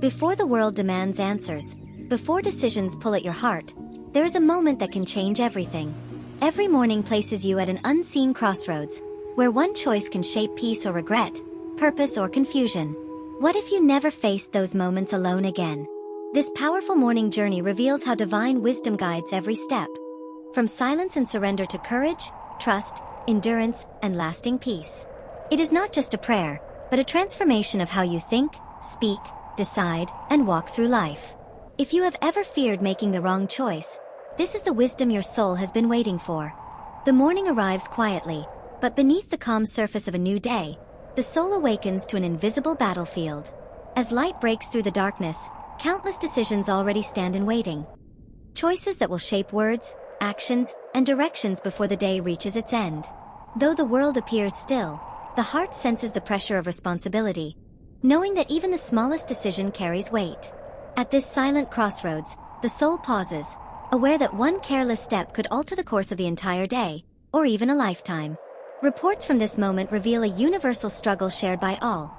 Before the world demands answers, before decisions pull at your heart, there is a moment that can change everything. Every morning places you at an unseen crossroads, where one choice can shape peace or regret, purpose or confusion. What if you never faced those moments alone again? This powerful morning journey reveals how divine wisdom guides every step. From silence and surrender to courage, trust, endurance, and lasting peace. It is not just a prayer, but a transformation of how you think, speak, decide, and walk through life. If you have ever feared making the wrong choice, this is the wisdom your soul has been waiting for. The morning arrives quietly, but beneath the calm surface of a new day, the soul awakens to an invisible battlefield. As light breaks through the darkness, countless decisions already stand in waiting. Choices that will shape words, actions, and directions before the day reaches its end. Though the world appears still, the heart senses the pressure of responsibility, knowing that even the smallest decision carries weight. At this silent crossroads, the soul pauses, aware that one careless step could alter the course of the entire day, or even a lifetime. Reports from this moment reveal a universal struggle shared by all.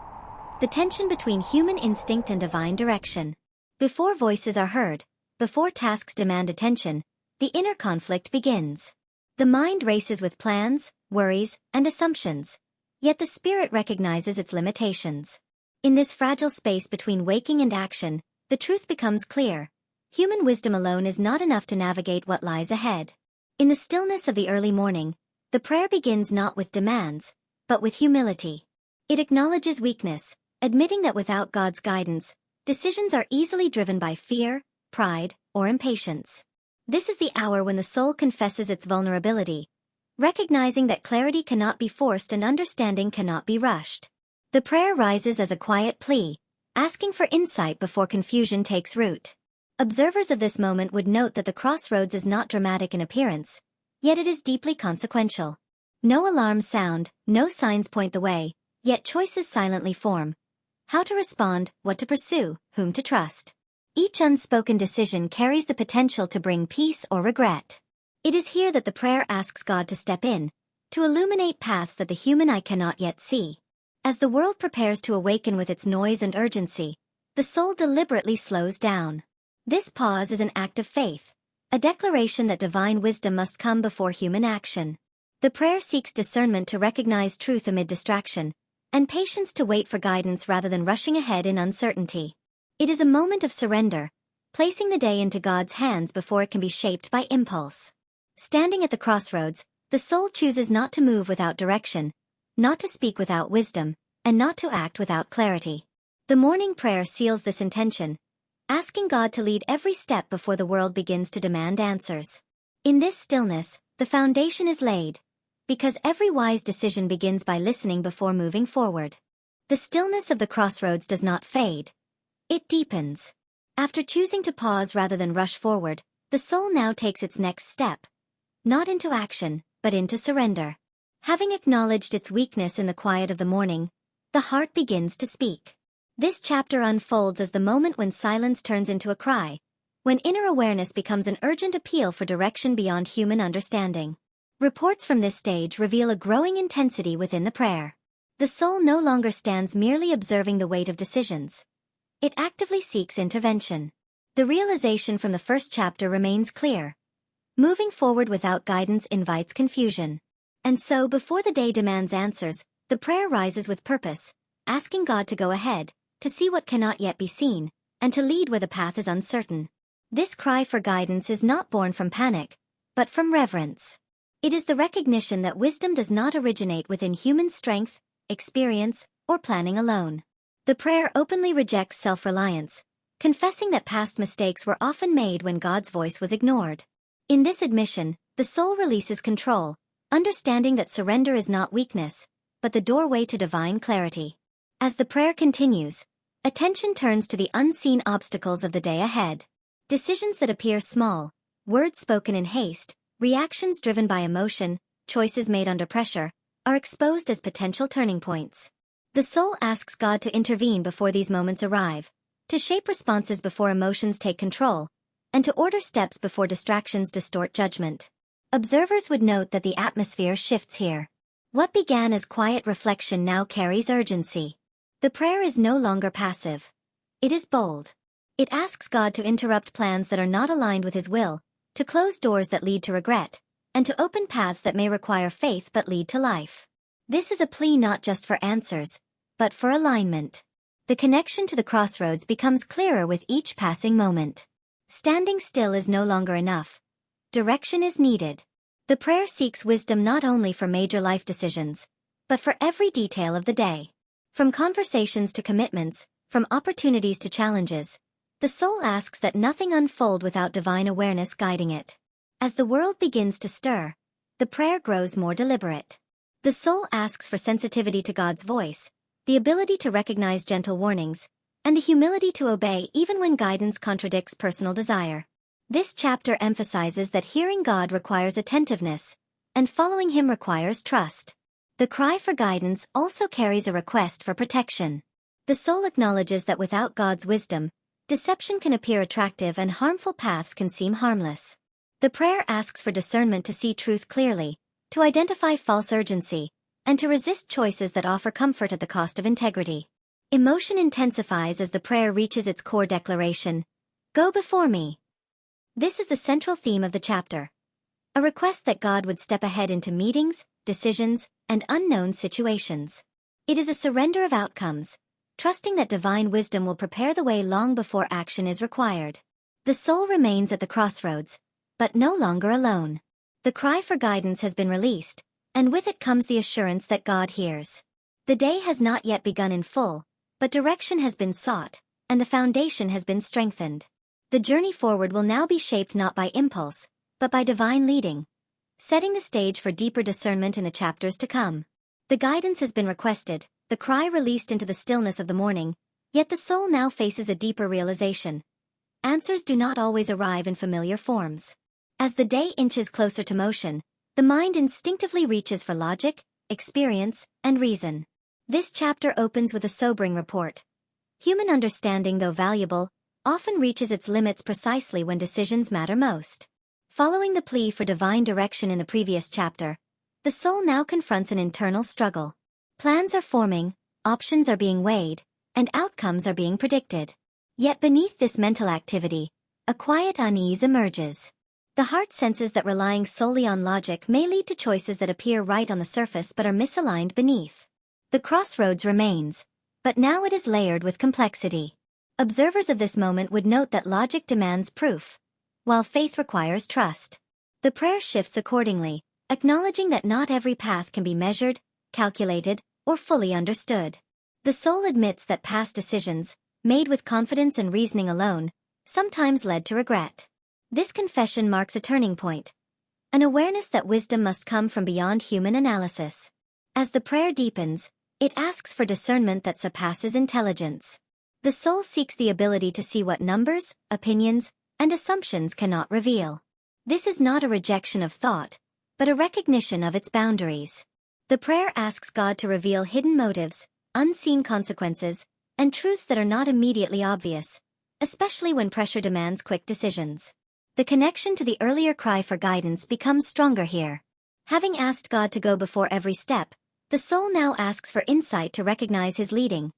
The tension between human instinct and divine direction. Before voices are heard, before tasks demand attention, the inner conflict begins. The mind races with plans, worries, and assumptions, yet the spirit recognizes its limitations. In this fragile space between waking and action, the truth becomes clear. Human wisdom alone is not enough to navigate what lies ahead. In the stillness of the early morning, the prayer begins not with demands, but with humility. It acknowledges weakness, admitting that without God's guidance, decisions are easily driven by fear, pride, or impatience. This is the hour when the soul confesses its vulnerability, recognizing that clarity cannot be forced and understanding cannot be rushed. The prayer rises as a quiet plea, asking for insight before confusion takes root. Observers of this moment would note that the crossroads is not dramatic in appearance, yet it is deeply consequential. No alarms sound, no signs point the way, yet choices silently form. How to respond, what to pursue, whom to trust. Each unspoken decision carries the potential to bring peace or regret. It is here that the prayer asks God to step in, to illuminate paths that the human eye cannot yet see. As the world prepares to awaken with its noise and urgency, the soul deliberately slows down. This pause is an act of faith, a declaration that divine wisdom must come before human action. The prayer seeks discernment to recognize truth amid distraction, and patience to wait for guidance rather than rushing ahead in uncertainty. It is a moment of surrender, placing the day into God's hands before it can be shaped by impulse. Standing at the crossroads, the soul chooses not to move without direction, not to speak without wisdom, and not to act without clarity. The morning prayer seals this intention, asking God to lead every step before the world begins to demand answers. In this stillness, the foundation is laid, because every wise decision begins by listening before moving forward. The stillness of the crossroads does not fade. It deepens. After choosing to pause rather than rush forward, the soul now takes its next step. Not into action, but into surrender. Having acknowledged its weakness in the quiet of the morning, the heart begins to speak. This chapter unfolds as the moment when silence turns into a cry, when inner awareness becomes an urgent appeal for direction beyond human understanding. Reports from this stage reveal a growing intensity within the prayer. The soul no longer stands merely observing the weight of decisions. It actively seeks intervention. The realization from the first chapter remains clear. Moving forward without guidance invites confusion. And so, before the day demands answers, the prayer rises with purpose, asking God to go ahead, to see what cannot yet be seen, and to lead where the path is uncertain. This cry for guidance is not born from panic, but from reverence. It is the recognition that wisdom does not originate within human strength, experience, or planning alone. The prayer openly rejects self-reliance, confessing that past mistakes were often made when God's voice was ignored. In this admission, the soul releases control, understanding that surrender is not weakness, but the doorway to divine clarity. As the prayer continues, attention turns to the unseen obstacles of the day ahead. Decisions that appear small, words spoken in haste, reactions driven by emotion, choices made under pressure, are exposed as potential turning points. The soul asks God to intervene before these moments arrive, to shape responses before emotions take control, and to order steps before distractions distort judgment. Observers would note that the atmosphere shifts here. What began as quiet reflection now carries urgency. The prayer is no longer passive. It is bold. It asks God to interrupt plans that are not aligned with His will, to close doors that lead to regret, and to open paths that may require faith but lead to life. This is a plea not just for answers, but for alignment. The connection to the crossroads becomes clearer with each passing moment. Standing still is no longer enough. Direction is needed. The prayer seeks wisdom not only for major life decisions, but for every detail of the day. From conversations to commitments, from opportunities to challenges, the soul asks that nothing unfold without divine awareness guiding it. As the world begins to stir, the prayer grows more deliberate. The soul asks for sensitivity to God's voice, the ability to recognize gentle warnings, and the humility to obey even when guidance contradicts personal desire. This chapter emphasizes that hearing God requires attentiveness, and following Him requires trust. The cry for guidance also carries a request for protection. The soul acknowledges that without God's wisdom, deception can appear attractive and harmful paths can seem harmless. The prayer asks for discernment to see truth clearly, to identify false urgency, and to resist choices that offer comfort at the cost of integrity. Emotion intensifies as the prayer reaches its core declaration, "Go before me." This is the central theme of the chapter. A request that God would step ahead into meetings, decisions, and unknown situations. It is a surrender of outcomes, trusting that divine wisdom will prepare the way long before action is required. The soul remains at the crossroads, but no longer alone. The cry for guidance has been released, and with it comes the assurance that God hears. The day has not yet begun in full, but direction has been sought, and the foundation has been strengthened. The journey forward will now be shaped not by impulse, but by divine leading, setting the stage for deeper discernment in the chapters to come. The guidance has been requested, the cry released into the stillness of the morning, yet the soul now faces a deeper realization. Answers do not always arrive in familiar forms. As the day inches closer to motion, the mind instinctively reaches for logic, experience, and reason. This chapter opens with a sobering report. Human understanding, though valuable, often reaches its limits precisely when decisions matter most. Following the plea for divine direction in the previous chapter, the soul now confronts an internal struggle. Plans are forming, options are being weighed, and outcomes are being predicted. Yet beneath this mental activity, a quiet unease emerges. The heart senses that relying solely on logic may lead to choices that appear right on the surface but are misaligned beneath. The crossroads remains, but now it is layered with complexity. Observers of this moment would note that logic demands proof, while faith requires trust. The prayer shifts accordingly, acknowledging that not every path can be measured, calculated, or fully understood. The soul admits that past decisions, made with confidence and reasoning alone, sometimes led to regret. This confession marks a turning point, an awareness that wisdom must come from beyond human analysis. As the prayer deepens, it asks for discernment that surpasses intelligence. The soul seeks the ability to see what numbers, opinions, and assumptions cannot reveal. This is not a rejection of thought, but a recognition of its boundaries. The prayer asks God to reveal hidden motives, unseen consequences, and truths that are not immediately obvious, especially when pressure demands quick decisions. The connection to the earlier cry for guidance becomes stronger here. Having asked God to go before every step, the soul now asks for insight to recognize His leading,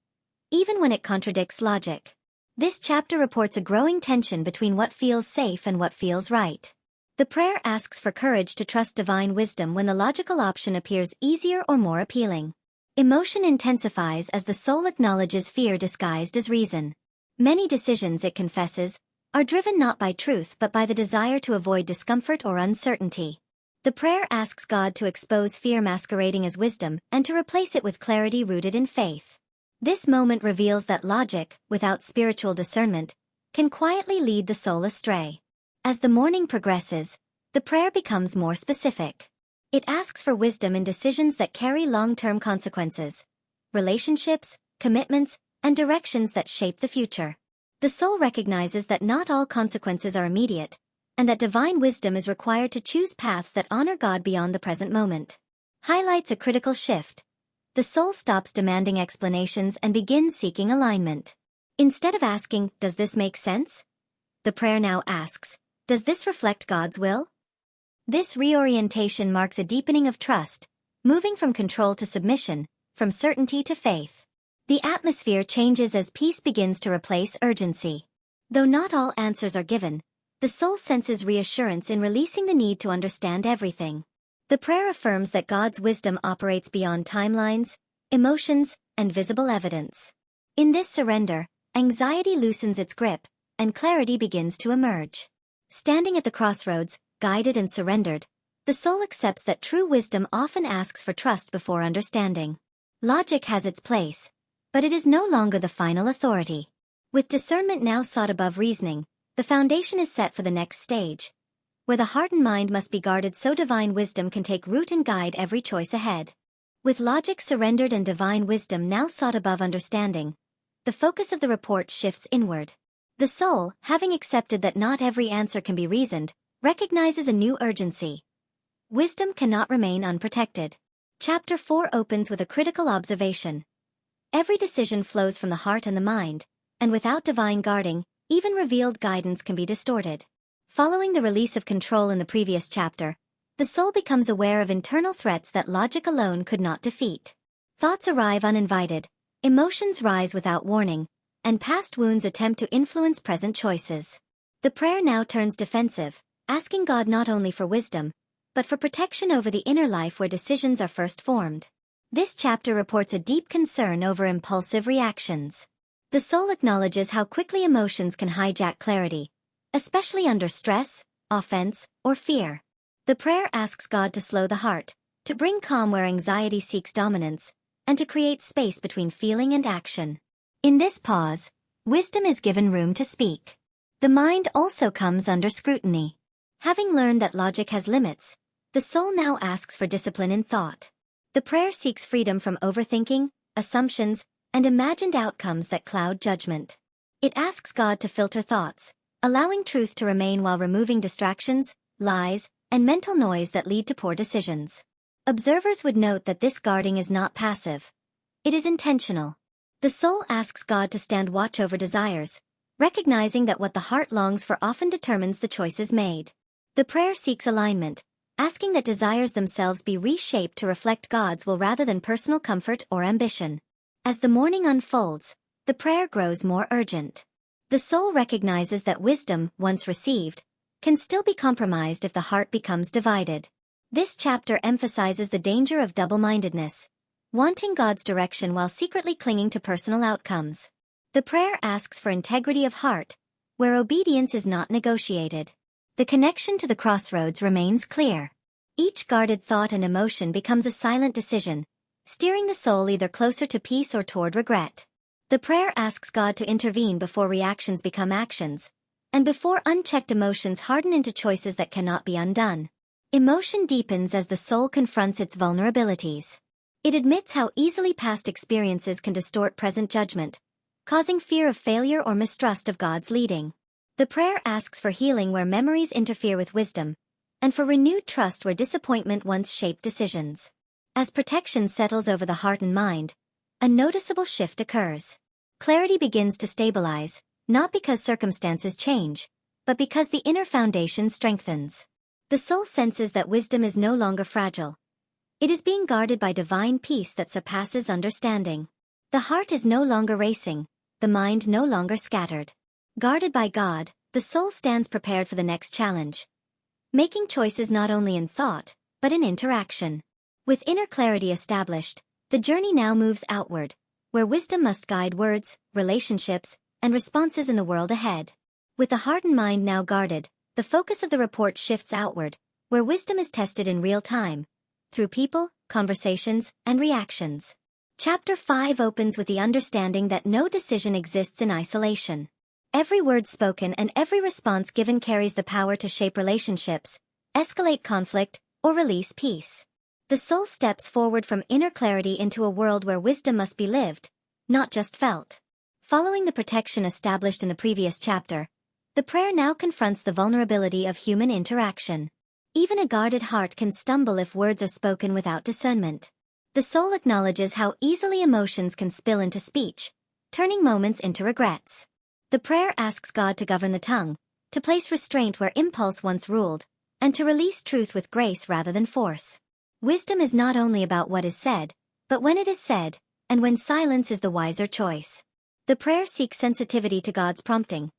even when it contradicts logic. This chapter reports a growing tension between what feels safe and what feels right. The prayer asks for courage to trust divine wisdom when the logical option appears easier or more appealing. Emotion intensifies as the soul acknowledges fear disguised as reason. Many decisions, it confesses, are driven not by truth but by the desire to avoid discomfort or uncertainty. The prayer asks God to expose fear masquerading as wisdom and to replace it with clarity rooted in faith. This moment reveals that logic, without spiritual discernment, can quietly lead the soul astray. As the morning progresses, the prayer becomes more specific. It asks for wisdom in decisions that carry long-term consequences, relationships, commitments, and directions that shape the future. The soul recognizes that not all consequences are immediate, and that divine wisdom is required to choose paths that honor God beyond the present moment. Highlights a critical shift. The soul stops demanding explanations and begins seeking alignment. Instead of asking, "Does this make sense?" the prayer now asks, "Does this reflect God's will?" This reorientation marks a deepening of trust, moving from control to submission, from certainty to faith. The atmosphere changes as peace begins to replace urgency. Though not all answers are given, the soul senses reassurance in releasing the need to understand everything. The prayer affirms that God's wisdom operates beyond timelines, emotions, and visible evidence. In this surrender, anxiety loosens its grip, and clarity begins to emerge. Standing at the crossroads, guided and surrendered, the soul accepts that true wisdom often asks for trust before understanding. Logic has its place, but it is no longer the final authority. With discernment now sought above reasoning, the foundation is set for the next stage, where the heart and mind must be guarded so divine wisdom can take root and guide every choice ahead. With logic surrendered and divine wisdom now sought above understanding, the focus of the report shifts inward. The soul, having accepted that not every answer can be reasoned, recognizes a new urgency. Wisdom cannot remain unprotected. Chapter 4 opens with a critical observation. Every decision flows from the heart and the mind, and without divine guarding, even revealed guidance can be distorted. Following the release of control in the previous chapter, the soul becomes aware of internal threats that logic alone could not defeat. Thoughts arrive uninvited, emotions rise without warning, and past wounds attempt to influence present choices. The prayer now turns defensive, asking God not only for wisdom, but for protection over the inner life where decisions are first formed. This chapter reports a deep concern over impulsive reactions. The soul acknowledges how quickly emotions can hijack clarity, especially under stress, offense, or fear. The prayer asks God to slow the heart, to bring calm where anxiety seeks dominance, and to create space between feeling and action. In this pause, wisdom is given room to speak. The mind also comes under scrutiny. Having learned that logic has limits, the soul now asks for discipline in thought. The prayer seeks freedom from overthinking, assumptions, and imagined outcomes that cloud judgment. It asks God to filter thoughts, allowing truth to remain while removing distractions, lies, and mental noise that lead to poor decisions. Observers would note that this guarding is not passive. It is intentional. The soul asks God to stand watch over desires, recognizing that what the heart longs for often determines the choices made. The prayer seeks alignment, asking that desires themselves be reshaped to reflect God's will rather than personal comfort or ambition. As the morning unfolds, the prayer grows more urgent. The soul recognizes that wisdom, once received, can still be compromised if the heart becomes divided. This chapter emphasizes the danger of double-mindedness, wanting God's direction while secretly clinging to personal outcomes. The prayer asks for integrity of heart, where obedience is not negotiated. The connection to the crossroads remains clear. Each guarded thought and emotion becomes a silent decision, steering the soul either closer to peace or toward regret. The prayer asks God to intervene before reactions become actions, and before unchecked emotions harden into choices that cannot be undone. Emotion deepens as the soul confronts its vulnerabilities. It admits how easily past experiences can distort present judgment, causing fear of failure or mistrust of God's leading. The prayer asks for healing where memories interfere with wisdom, and for renewed trust where disappointment once shaped decisions. As protection settles over the heart and mind, a noticeable shift occurs. Clarity begins to stabilize, not because circumstances change, but because the inner foundation strengthens. The soul senses that wisdom is no longer fragile. It is being guarded by divine peace that surpasses understanding. The heart is no longer racing, the mind no longer scattered. Guarded by God, the soul stands prepared for the next challenge, making choices not only in thought, but in interaction. With inner clarity established, the journey now moves outward, where wisdom must guide words, relationships, and responses in the world ahead. With the heart and mind now guarded, the focus of the report shifts outward, where wisdom is tested in real time, through people, conversations, and reactions. Chapter 5 opens with the understanding that no decision exists in isolation. Every word spoken and every response given carries the power to shape relationships, escalate conflict, or release peace. The soul steps forward from inner clarity into a world where wisdom must be lived, not just felt. Following the protection established in the previous chapter, the prayer now confronts the vulnerability of human interaction. Even a guarded heart can stumble if words are spoken without discernment. The soul acknowledges how easily emotions can spill into speech, turning moments into regrets. The prayer asks God to govern the tongue, to place restraint where impulse once ruled, and to release truth with grace rather than force. Wisdom is not only about what is said, but when it is said, and when silence is the wiser choice. The prayer seeks sensitivity to God's prompting,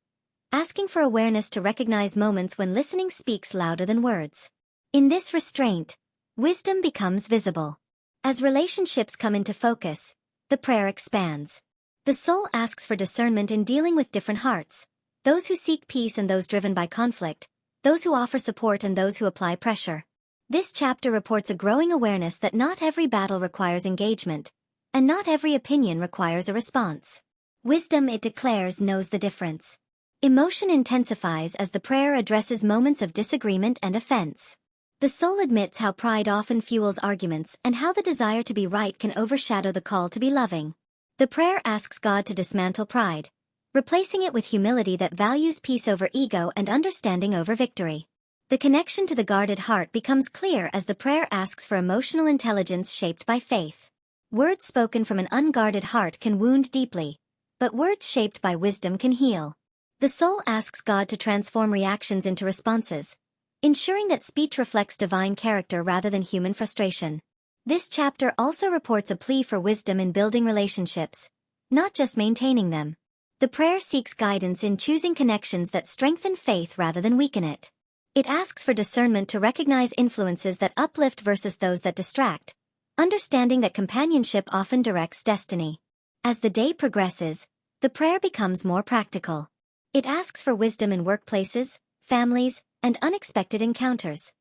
asking for awareness to recognize moments when listening speaks louder than words. In this restraint, wisdom becomes visible. As relationships come into focus, the prayer expands. The soul asks for discernment in dealing with different hearts, those who seek peace and those driven by conflict, those who offer support and those who apply pressure. This chapter reports a growing awareness that not every battle requires engagement, and not every opinion requires a response. Wisdom, it declares, knows the difference. Emotion intensifies as the prayer addresses moments of disagreement and offense. The soul admits how pride often fuels arguments and how the desire to be right can overshadow the call to be loving. The prayer asks God to dismantle pride, replacing it with humility that values peace over ego and understanding over victory. The connection to the guarded heart becomes clear as the prayer asks for emotional intelligence shaped by faith. Words spoken from an unguarded heart can wound deeply, but words shaped by wisdom can heal. The soul asks God to transform reactions into responses, ensuring that speech reflects divine character rather than human frustration. This chapter also reports a plea for wisdom in building relationships, not just maintaining them. The prayer seeks guidance in choosing connections that strengthen faith rather than weaken it. It asks for discernment to recognize influences that uplift versus those that distract, understanding that companionship often directs destiny. As the day progresses, the prayer becomes more practical. It asks for wisdom in workplaces, families, and unexpected encounters.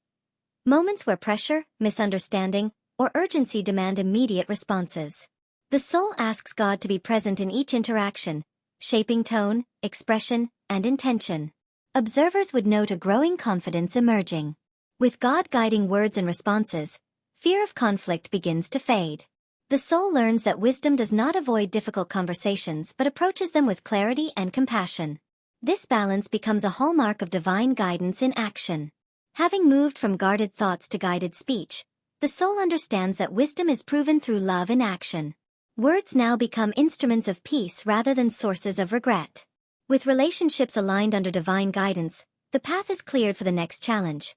Moments where pressure, misunderstanding, or urgency demand immediate responses. The soul asks God to be present in each interaction, shaping tone, expression, and intention. Observers would note a growing confidence emerging. With God guiding words and responses, fear of conflict begins to fade. The soul learns that wisdom does not avoid difficult conversations but approaches them with clarity and compassion. This balance becomes a hallmark of divine guidance in action. Having moved from guarded thoughts to guided speech, the soul understands that wisdom is proven through love in action. Words now become instruments of peace rather than sources of regret. With relationships aligned under divine guidance, the path is cleared for the next challenge.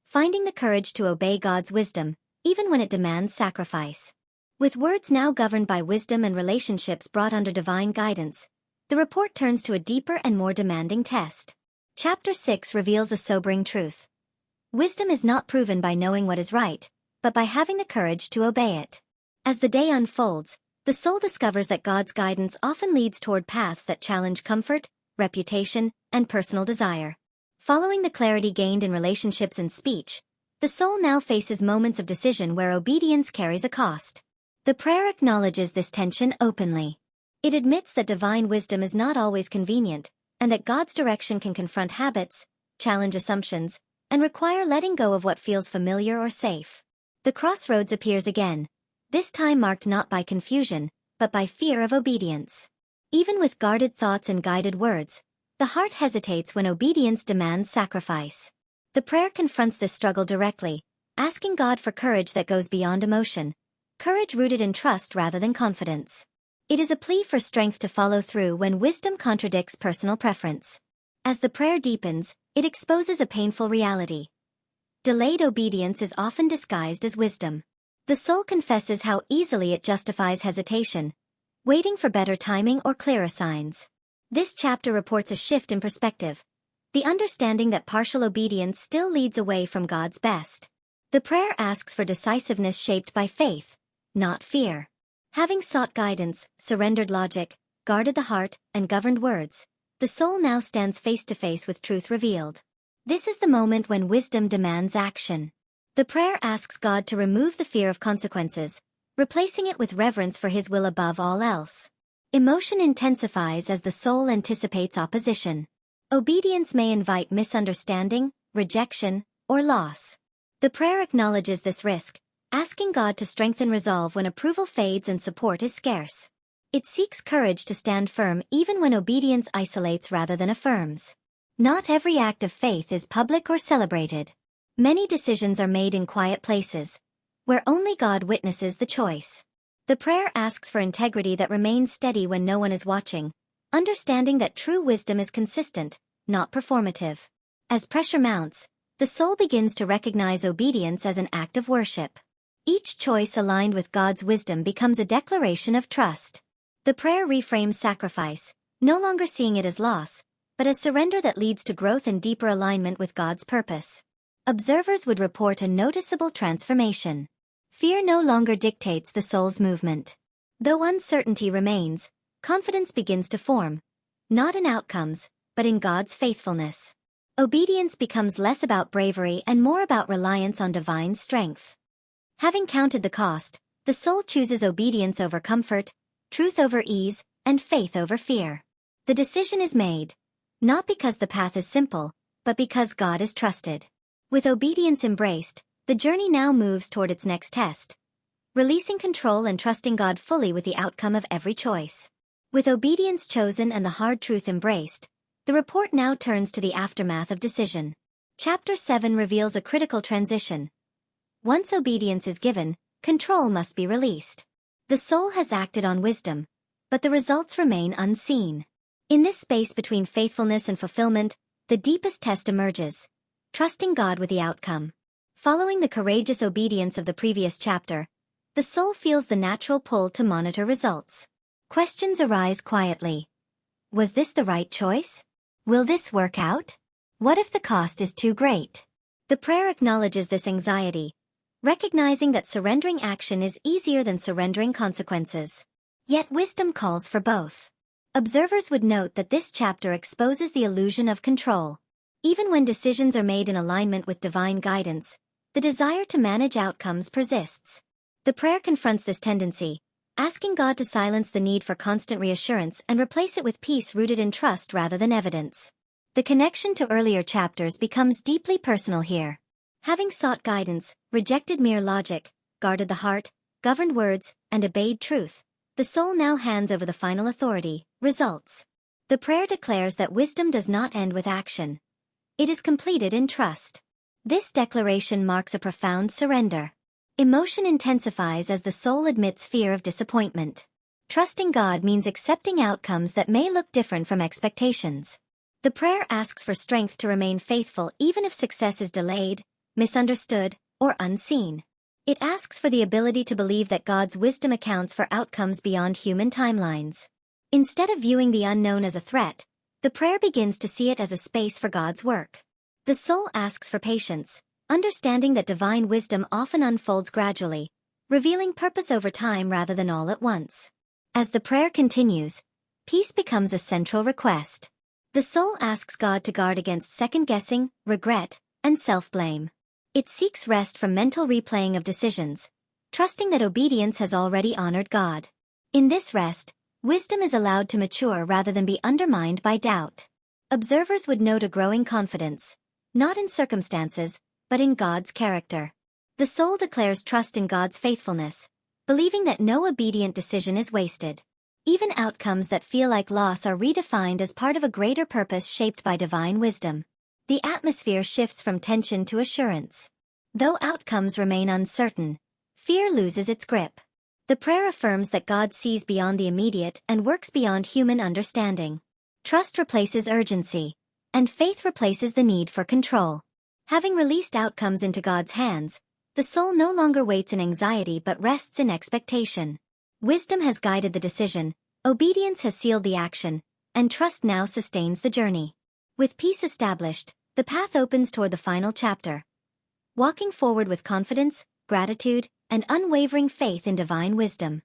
Finding the courage to obey God's wisdom, even when it demands sacrifice. With words now governed by wisdom and relationships brought under divine guidance, the report turns to a deeper and more demanding test. Chapter 6 reveals a sobering truth. Wisdom is not proven by knowing what is right, but by having the courage to obey it. As the day unfolds, the soul discovers that God's guidance often leads toward paths that challenge comfort, reputation, and personal desire. Following the clarity gained in relationships and speech, the soul now faces moments of decision where obedience carries a cost. The prayer acknowledges this tension openly. It admits that divine wisdom is not always convenient, and that God's direction can confront habits, challenge assumptions, and require letting go of what feels familiar or safe. The crossroads appears again, this time marked not by confusion, but by fear of obedience. Even with guarded thoughts and guided words, the heart hesitates when obedience demands sacrifice. The prayer confronts this struggle directly, asking God for courage that goes beyond emotion, courage rooted in trust rather than confidence. It is a plea for strength to follow through when wisdom contradicts personal preference. As the prayer deepens, it exposes a painful reality. Delayed obedience is often disguised as wisdom. The soul confesses how easily it justifies hesitation, waiting for better timing or clearer signs. This chapter reports a shift in perspective, the understanding that partial obedience still leads away from God's best. The prayer asks for decisiveness shaped by faith, not fear. Having sought guidance, surrendered logic, guarded the heart, and governed words, the soul now stands face to face with truth revealed. This is the moment when wisdom demands action. The prayer asks God to remove the fear of consequences, replacing it with reverence for His will above all else. Emotion intensifies as the soul anticipates opposition. Obedience may invite misunderstanding, rejection, or loss. The prayer acknowledges this risk, asking God to strengthen resolve when approval fades and support is scarce. It seeks courage to stand firm even when obedience isolates rather than affirms. Not every act of faith is public or celebrated. Many decisions are made in quiet places, where only God witnesses the choice. The prayer asks for integrity that remains steady when no one is watching, understanding that true wisdom is consistent, not performative. As pressure mounts, the soul begins to recognize obedience as an act of worship. Each choice aligned with God's wisdom becomes a declaration of trust. The prayer reframes sacrifice, no longer seeing it as loss, but as surrender that leads to growth and deeper alignment with God's purpose. Observers would report a noticeable transformation. Fear no longer dictates the soul's movement. Though uncertainty remains, confidence begins to form, not in outcomes, but in God's faithfulness. Obedience becomes less about bravery and more about reliance on divine strength. Having counted the cost, the soul chooses obedience over comfort, truth over ease, and faith over fear. The decision is made, not because the path is simple, but because God is trusted. With obedience embraced, the journey now moves toward its next test, releasing control and trusting God fully with the outcome of every choice. With obedience chosen and the hard truth embraced, the report now turns to the aftermath of decision. Chapter 7 reveals a critical transition. Once obedience is given, control must be released. The soul has acted on wisdom, but the results remain unseen. In this space between faithfulness and fulfillment, the deepest test emerges, trusting God with the outcome. Following the courageous obedience of the previous chapter, the soul feels the natural pull to monitor results. Questions arise quietly. Was this the right choice? Will this work out? What if the cost is too great? The prayer acknowledges this anxiety, recognizing that surrendering action is easier than surrendering consequences. Yet wisdom calls for both. Observers would note that this chapter exposes the illusion of control. Even when decisions are made in alignment with divine guidance, the desire to manage outcomes persists. The prayer confronts this tendency, asking God to silence the need for constant reassurance and replace it with peace rooted in trust rather than evidence. The connection to earlier chapters becomes deeply personal here. Having sought guidance, rejected mere logic, guarded the heart, governed words, and obeyed truth, the soul now hands over the final authority, results. The prayer declares that wisdom does not end with action. It is completed in trust. This declaration marks a profound surrender. Emotion intensifies as the soul admits fear of disappointment. Trusting God means accepting outcomes that may look different from expectations. The prayer asks for strength to remain faithful even if success is delayed, misunderstood, or unseen. It asks for the ability to believe that God's wisdom accounts for outcomes beyond human timelines. Instead of viewing the unknown as a threat, the prayer begins to see it as a space for God's work. The soul asks for patience, understanding that divine wisdom often unfolds gradually, revealing purpose over time rather than all at once. As the prayer continues, peace becomes a central request. The soul asks God to guard against second-guessing, regret, and self-blame. It seeks rest from mental replaying of decisions, trusting that obedience has already honored God. In this rest, wisdom is allowed to mature rather than be undermined by doubt. Observers would note a growing confidence, not in circumstances, but in God's character. The soul declares trust in God's faithfulness, believing that no obedient decision is wasted. Even outcomes that feel like loss are redefined as part of a greater purpose shaped by divine wisdom. The atmosphere shifts from tension to assurance. Though outcomes remain uncertain, fear loses its grip. The prayer affirms that God sees beyond the immediate and works beyond human understanding. Trust replaces urgency, and faith replaces the need for control. Having released outcomes into God's hands, the soul no longer waits in anxiety but rests in expectation. Wisdom has guided the decision, obedience has sealed the action, and trust now sustains the journey. With peace established, the path opens toward the final chapter. Walking forward with confidence, gratitude, and unwavering faith in divine wisdom.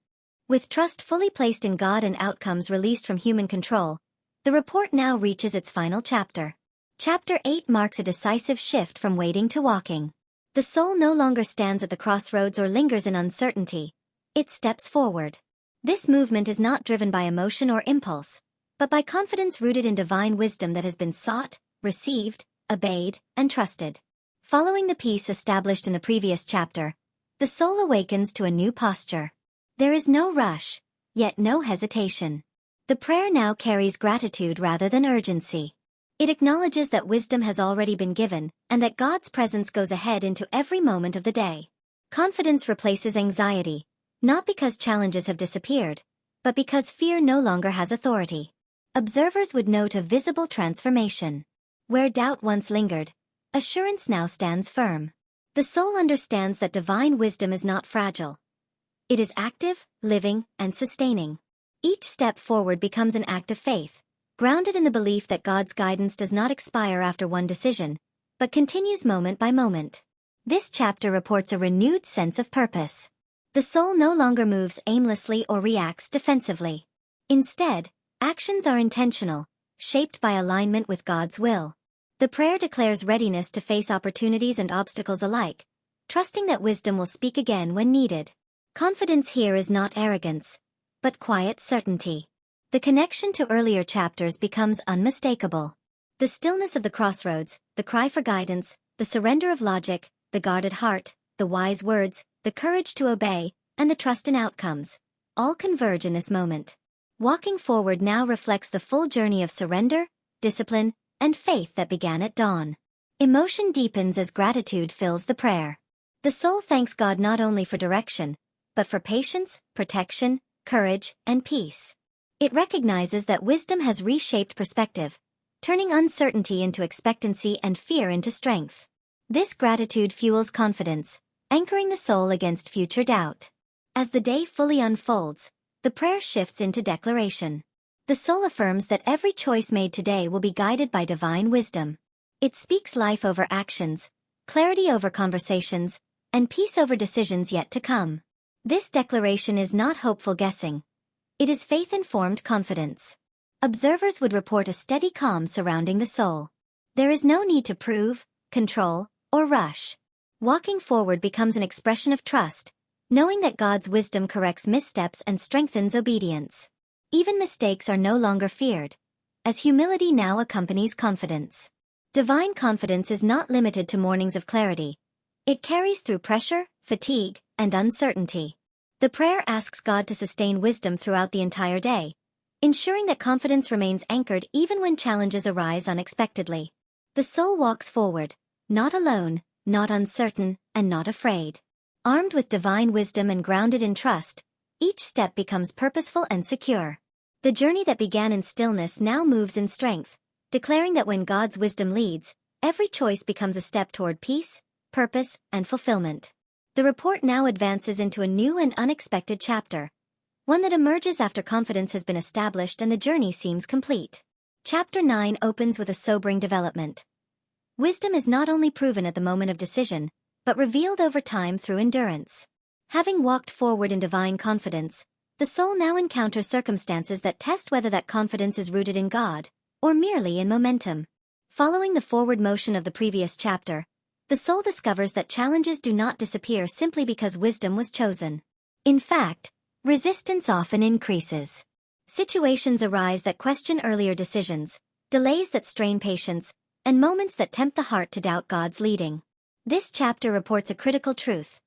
With trust fully placed in God and outcomes released from human control, the report now reaches its final chapter. Chapter 8 marks a decisive shift from waiting to walking. The soul no longer stands at the crossroads or lingers in uncertainty. It steps forward. This movement is not driven by emotion or impulse, but by confidence rooted in divine wisdom that has been sought, received, obeyed, and trusted. Following the peace established in the previous chapter, the soul awakens to a new posture. There is no rush, yet no hesitation. The prayer now carries gratitude rather than urgency. It acknowledges that wisdom has already been given, and that God's presence goes ahead into every moment of the day. Confidence replaces anxiety, not because challenges have disappeared, but because fear no longer has authority. Observers would note a visible transformation. Where doubt once lingered, assurance now stands firm. The soul understands that divine wisdom is not fragile. It is active, living, and sustaining. Each step forward becomes an act of faith, grounded in the belief that God's guidance does not expire after one decision, but continues moment by moment. This chapter reports a renewed sense of purpose. The soul no longer moves aimlessly or reacts defensively. Instead, actions are intentional, shaped by alignment with God's will. The prayer declares readiness to face opportunities and obstacles alike, trusting that wisdom will speak again when needed. Confidence here is not arrogance, but quiet certainty. The connection to earlier chapters becomes unmistakable. The stillness of the crossroads, the cry for guidance, the surrender of logic, the guarded heart, the wise words, the courage to obey, and the trust in outcomes, all converge in this moment. Walking forward now reflects the full journey of surrender, discipline, and faith that began at dawn. Emotion deepens as gratitude fills the prayer. The soul thanks God not only for direction, but for patience, protection, courage, and peace. It recognizes that wisdom has reshaped perspective, turning uncertainty into expectancy and fear into strength. This gratitude fuels confidence, anchoring the soul against future doubt. As the day fully unfolds, the prayer shifts into declaration. The soul affirms that every choice made today will be guided by divine wisdom. It speaks life over actions, clarity over conversations, and peace over decisions yet to come. This declaration is not hopeful guessing. It is faith-informed confidence. Observers would report a steady calm surrounding the soul. There is no need to prove, control, or rush. Walking forward becomes an expression of trust, knowing that God's wisdom corrects missteps and strengthens obedience. Even mistakes are no longer feared, as humility now accompanies confidence. Divine confidence is not limited to mornings of clarity. It carries through pressure, fatigue, and uncertainty. The prayer asks God to sustain wisdom throughout the entire day, ensuring that confidence remains anchored even when challenges arise unexpectedly. The soul walks forward, not alone, not uncertain, and not afraid. Armed with divine wisdom and grounded in trust, each step becomes purposeful and secure. The journey that began in stillness now moves in strength, declaring that when God's wisdom leads, every choice becomes a step toward peace, purpose, and fulfillment. The report now advances into a new and unexpected chapter, one that emerges after confidence has been established and the journey seems complete. Chapter 9 opens with a sobering development. Wisdom is not only proven at the moment of decision, but revealed over time through endurance. Having walked forward in divine confidence, the soul now encounters circumstances that test whether that confidence is rooted in God, or merely in momentum. Following the forward motion of the previous chapter, the soul discovers that challenges do not disappear simply because wisdom was chosen. In fact, resistance often increases. Situations arise that question earlier decisions, delays that strain patience, and moments that tempt the heart to doubt God's leading. This chapter reports a critical truth.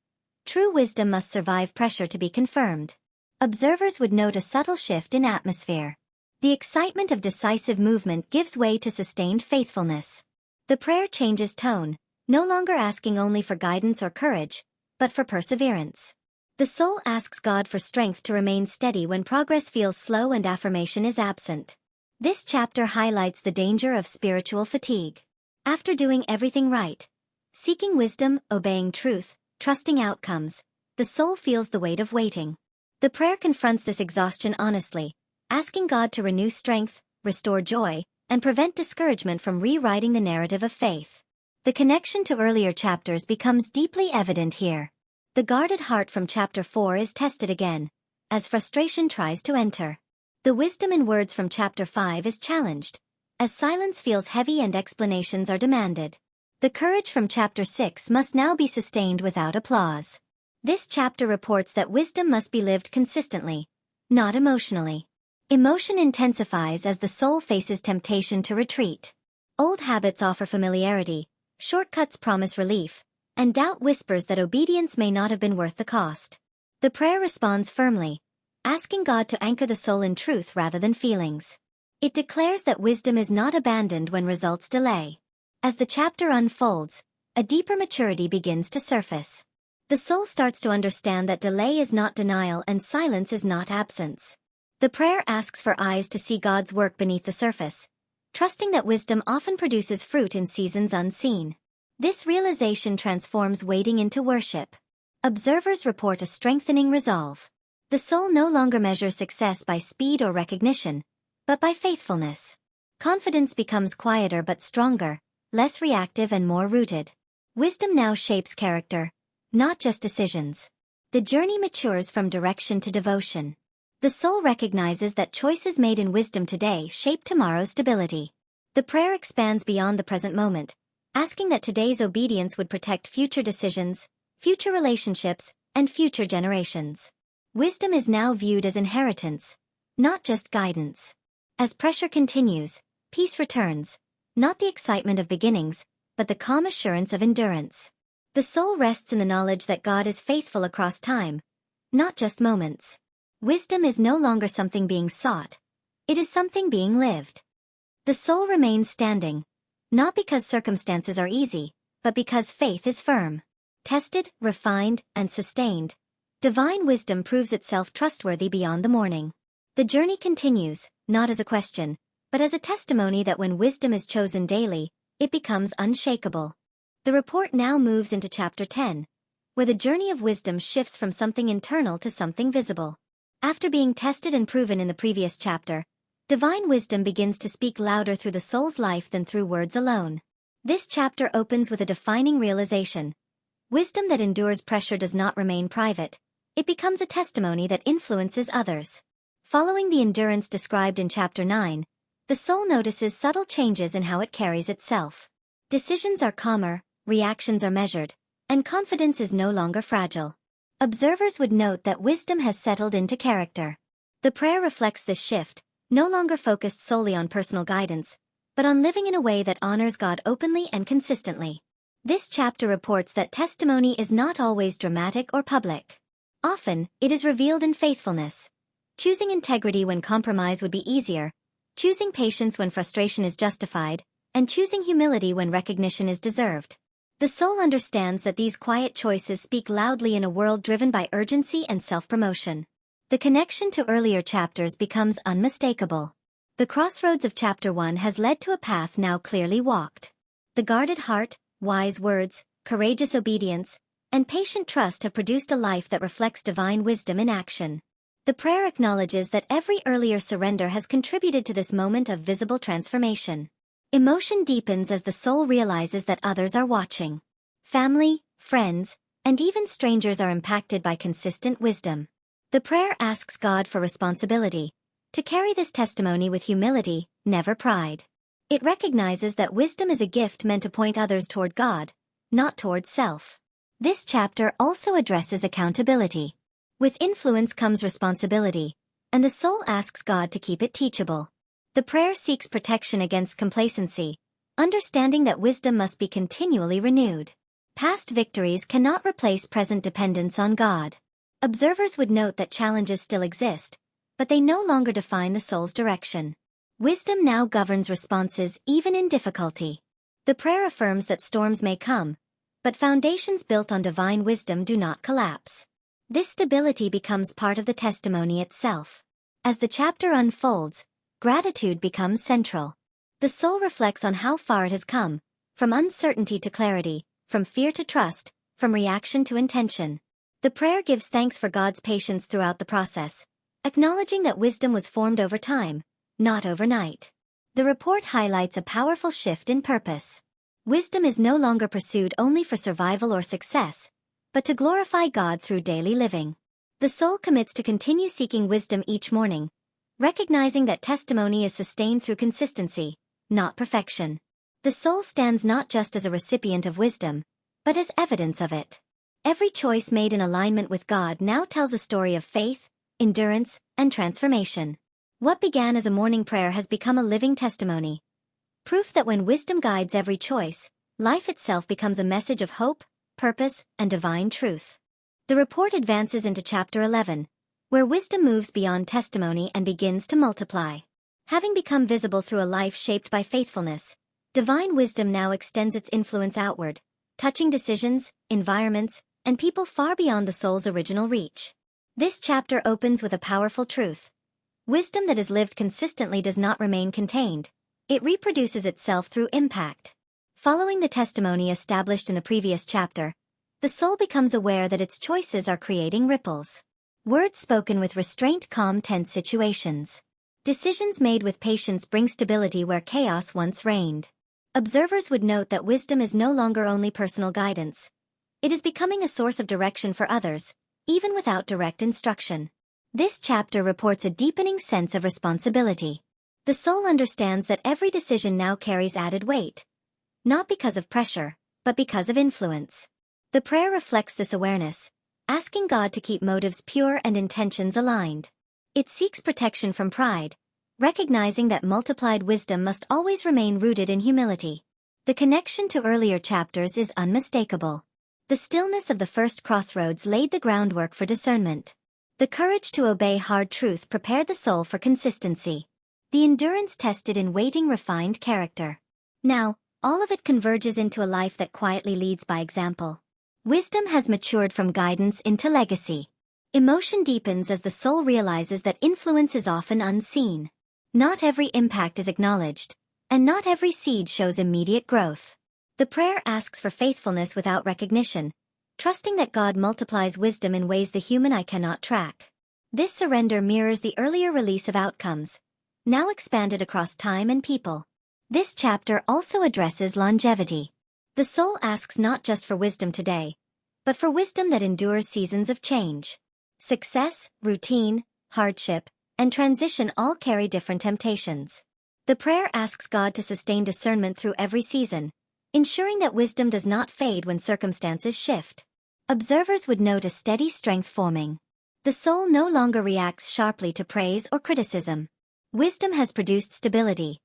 True wisdom must survive pressure to be confirmed. Observers would note a subtle shift in atmosphere. The excitement of decisive movement gives way to sustained faithfulness. The prayer changes tone, no longer asking only for guidance or courage, but for perseverance. The soul asks God for strength to remain steady when progress feels slow and affirmation is absent. This chapter highlights the danger of spiritual fatigue. After doing everything right, seeking wisdom, obeying truth, trusting outcomes, the soul feels the weight of waiting. The prayer confronts this exhaustion honestly, asking God to renew strength, restore joy, and prevent discouragement from rewriting the narrative of faith. The connection to earlier chapters becomes deeply evident here. The guarded heart from chapter 4 is tested again, as frustration tries to enter. The wisdom in words from chapter 5 is challenged, as silence feels heavy and explanations are demanded. The courage from chapter 6 must now be sustained without applause. This chapter reports that wisdom must be lived consistently, not emotionally. Emotion intensifies as the soul faces temptation to retreat. Old habits offer familiarity, shortcuts promise relief, and doubt whispers that obedience may not have been worth the cost. The prayer responds firmly, asking God to anchor the soul in truth rather than feelings. It declares that wisdom is not abandoned when results delay. As the chapter unfolds, a deeper maturity begins to surface. The soul starts to understand that delay is not denial and silence is not absence. The prayer asks for eyes to see God's work beneath the surface, trusting that wisdom often produces fruit in seasons unseen. This realization transforms waiting into worship. Observers report a strengthening resolve. The soul no longer measures success by speed or recognition, but by faithfulness. Confidence becomes quieter but stronger, less reactive and more rooted. Wisdom now shapes character, not just decisions. The journey matures from direction to devotion. The soul recognizes that choices made in wisdom today shape tomorrow's stability. The prayer expands beyond the present moment, asking that today's obedience would protect future decisions, future relationships, and future generations. Wisdom is now viewed as inheritance, not just guidance. As pressure continues, peace returns, not the excitement of beginnings, but the calm assurance of endurance. The soul rests in the knowledge that God is faithful across time, not just moments. Wisdom is no longer something being sought, it is something being lived. The soul remains standing, not because circumstances are easy, but because faith is firm. Tested, refined, and sustained, divine wisdom proves itself trustworthy beyond the morning. The journey continues, not as a question, but as a testimony that when wisdom is chosen daily, it becomes unshakable. The report now moves into chapter 10, where the journey of wisdom shifts from something internal to something visible. After being tested and proven in the previous chapter, divine wisdom begins to speak louder through the soul's life than through words alone. This chapter opens with a defining realization. Wisdom that endures pressure does not remain private. It becomes a testimony that influences others. Following the endurance described in chapter 9, the soul notices subtle changes in how it carries itself. Decisions are calmer, reactions are measured, and confidence is no longer fragile. Observers would note that wisdom has settled into character. The prayer reflects this shift, no longer focused solely on personal guidance, but on living in a way that honors God openly and consistently. This chapter reports that testimony is not always dramatic or public. Often, it is revealed in faithfulness. Choosing integrity when compromise would be easier, choosing patience when frustration is justified, and choosing humility when recognition is deserved. The soul understands that these quiet choices speak loudly in a world driven by urgency and self-promotion. The connection to earlier chapters becomes unmistakable. The crossroads of chapter 1 has led to a path now clearly walked. The guarded heart, wise words, courageous obedience, and patient trust have produced a life that reflects divine wisdom in action. The prayer acknowledges that every earlier surrender has contributed to this moment of visible transformation. Emotion deepens as the soul realizes that others are watching. Family, friends, and even strangers are impacted by consistent wisdom. The prayer asks God for responsibility, to carry this testimony with humility, never pride. It recognizes that wisdom is a gift meant to point others toward God, not toward self. This chapter also addresses accountability. With influence comes responsibility, and the soul asks God to keep it teachable. The prayer seeks protection against complacency, understanding that wisdom must be continually renewed. Past victories cannot replace present dependence on God. Observers would note that challenges still exist, but they no longer define the soul's direction. Wisdom now governs responses even in difficulty. The prayer affirms that storms may come, but foundations built on divine wisdom do not collapse. This stability becomes part of the testimony itself. As the chapter unfolds, gratitude becomes central. The soul reflects on how far it has come, from uncertainty to clarity, from fear to trust, from reaction to intention. The prayer gives thanks for God's patience throughout the process, acknowledging that wisdom was formed over time, not overnight. The report highlights a powerful shift in purpose. Wisdom is no longer pursued only for survival or success, but to glorify God through daily living. The soul commits to continue seeking wisdom each morning, recognizing that testimony is sustained through consistency, not perfection. The soul stands not just as a recipient of wisdom, but as evidence of it. Every choice made in alignment with God now tells a story of faith, endurance, and transformation. What began as a morning prayer has become a living testimony. Proof that when wisdom guides every choice, life itself becomes a message of hope, purpose, and divine truth. The report advances into chapter 11, where wisdom moves beyond testimony and begins to multiply. Having become visible through a life shaped by faithfulness, divine wisdom now extends its influence outward, touching decisions, environments, and people far beyond the soul's original reach. This chapter opens with a powerful truth. Wisdom that is lived consistently does not remain contained. It reproduces itself through impact. Following the testimony established in the previous chapter, the soul becomes aware that its choices are creating ripples. Words spoken with restraint calm tense situations. Decisions made with patience bring stability where chaos once reigned. Observers would note that wisdom is no longer only personal guidance. It is becoming a source of direction for others, even without direct instruction. This chapter reports a deepening sense of responsibility. The soul understands that every decision now carries added weight. Not because of pressure, but because of influence. The prayer reflects this awareness, asking God to keep motives pure and intentions aligned. It seeks protection from pride, recognizing that multiplied wisdom must always remain rooted in humility. The connection to earlier chapters is unmistakable. The stillness of the first crossroads laid the groundwork for discernment. The courage to obey hard truth prepared the soul for consistency. The endurance tested in waiting refined character. Now, all of it converges into a life that quietly leads by example. Wisdom has matured from guidance into legacy. Emotion deepens as the soul realizes that influence is often unseen. Not every impact is acknowledged, and not every seed shows immediate growth. The prayer asks for faithfulness without recognition, trusting that God multiplies wisdom in ways the human eye cannot track. This surrender mirrors the earlier release of outcomes, now expanded across time and people. This chapter also addresses longevity. The soul asks not just for wisdom today, but for wisdom that endures seasons of change. Success, routine, hardship, and transition all carry different temptations. The prayer asks God to sustain discernment through every season, ensuring that wisdom does not fade when circumstances shift. Observers would note a steady strength forming. The soul no longer reacts sharply to praise or criticism. Wisdom has produced stability,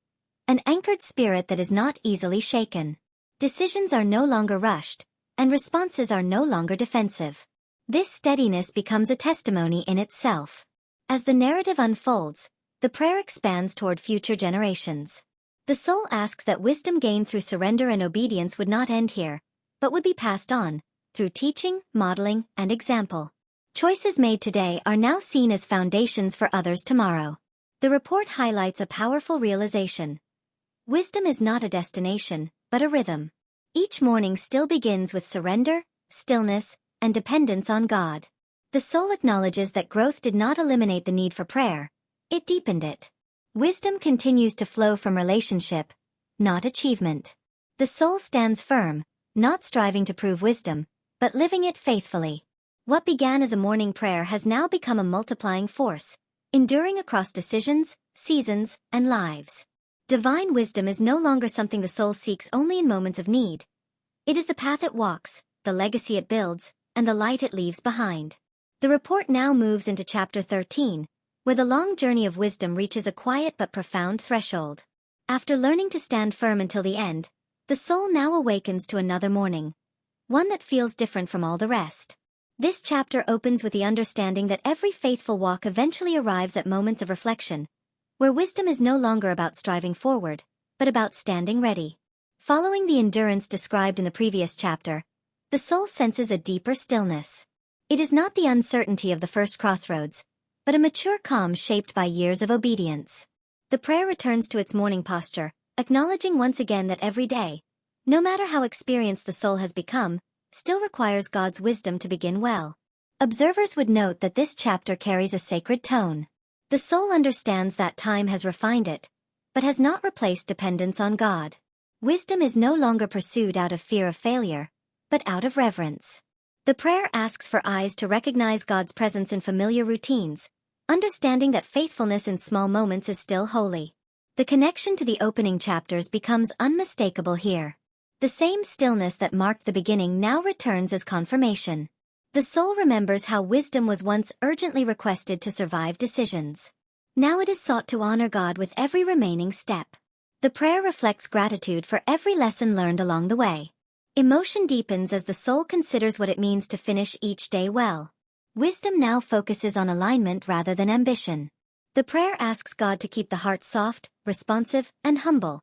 an anchored spirit that is not easily shaken. Decisions are no longer rushed, and responses are no longer defensive. This steadiness becomes a testimony in itself. As the narrative unfolds, the prayer expands toward future generations. The soul asks that wisdom gained through surrender and obedience would not end here, but would be passed on, through teaching, modeling, and example. Choices made today are now seen as foundations for others tomorrow. The report highlights a powerful realization. Wisdom is not a destination, but a rhythm. Each morning still begins with surrender, stillness, and dependence on God. The soul acknowledges that growth did not eliminate the need for prayer, it deepened it. Wisdom continues to flow from relationship, not achievement. The soul stands firm, not striving to prove wisdom, but living it faithfully. What began as a morning prayer has now become a multiplying force, enduring across decisions, seasons, and lives. Divine wisdom is no longer something the soul seeks only in moments of need. It is the path it walks, the legacy it builds, and the light it leaves behind. The report now moves into chapter 13, where the long journey of wisdom reaches a quiet but profound threshold. After learning to stand firm until the end, the soul now awakens to another morning, one that feels different from all the rest. This chapter opens with the understanding that every faithful walk eventually arrives at moments of reflection, where wisdom is no longer about striving forward, but about standing ready. Following the endurance described in the previous chapter, the soul senses a deeper stillness. It is not the uncertainty of the first crossroads, but a mature calm shaped by years of obedience. The prayer returns to its morning posture, acknowledging once again that every day, no matter how experienced the soul has become, still requires God's wisdom to begin well. Observers would note that this chapter carries a sacred tone. The soul understands that time has refined it, but has not replaced dependence on God. Wisdom is no longer pursued out of fear of failure, but out of reverence. The prayer asks for eyes to recognize God's presence in familiar routines, understanding that faithfulness in small moments is still holy. The connection to the opening chapters becomes unmistakable here. The same stillness that marked the beginning now returns as confirmation. The soul remembers how wisdom was once urgently requested to survive decisions. Now it is sought to honor God with every remaining step. The prayer reflects gratitude for every lesson learned along the way. Emotion deepens as the soul considers what it means to finish each day well. Wisdom now focuses on alignment rather than ambition. The prayer asks God to keep the heart soft, responsive, and humble,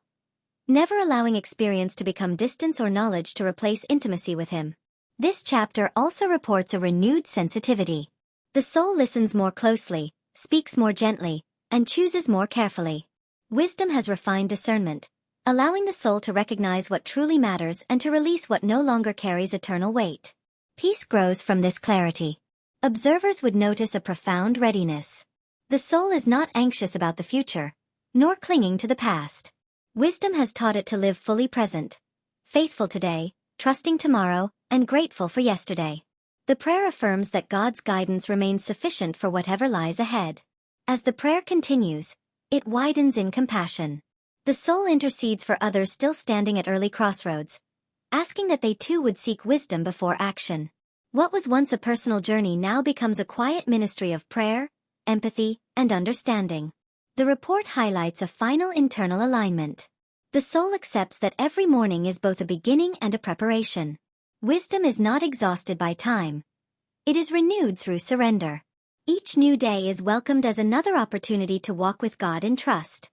never allowing experience to become distance or knowledge to replace intimacy with Him. This chapter also reports a renewed sensitivity. The soul listens more closely, speaks more gently, and chooses more carefully. Wisdom has refined discernment, allowing the soul to recognize what truly matters and to release what no longer carries eternal weight. Peace grows from this clarity. Observers would notice a profound readiness. The soul is not anxious about the future, nor clinging to the past. Wisdom has taught it to live fully present, faithful today, trusting tomorrow, and grateful for yesterday. The prayer affirms that God's guidance remains sufficient for whatever lies ahead. As the prayer continues, it widens in compassion. The soul intercedes for others still standing at early crossroads, asking that they too would seek wisdom before action. What was once a personal journey now becomes a quiet ministry of prayer, empathy, and understanding. The report highlights a final internal alignment. The soul accepts that every morning is both a beginning and a preparation. Wisdom is not exhausted by time. It is renewed through surrender. Each new day is welcomed as another opportunity to walk with God in trust.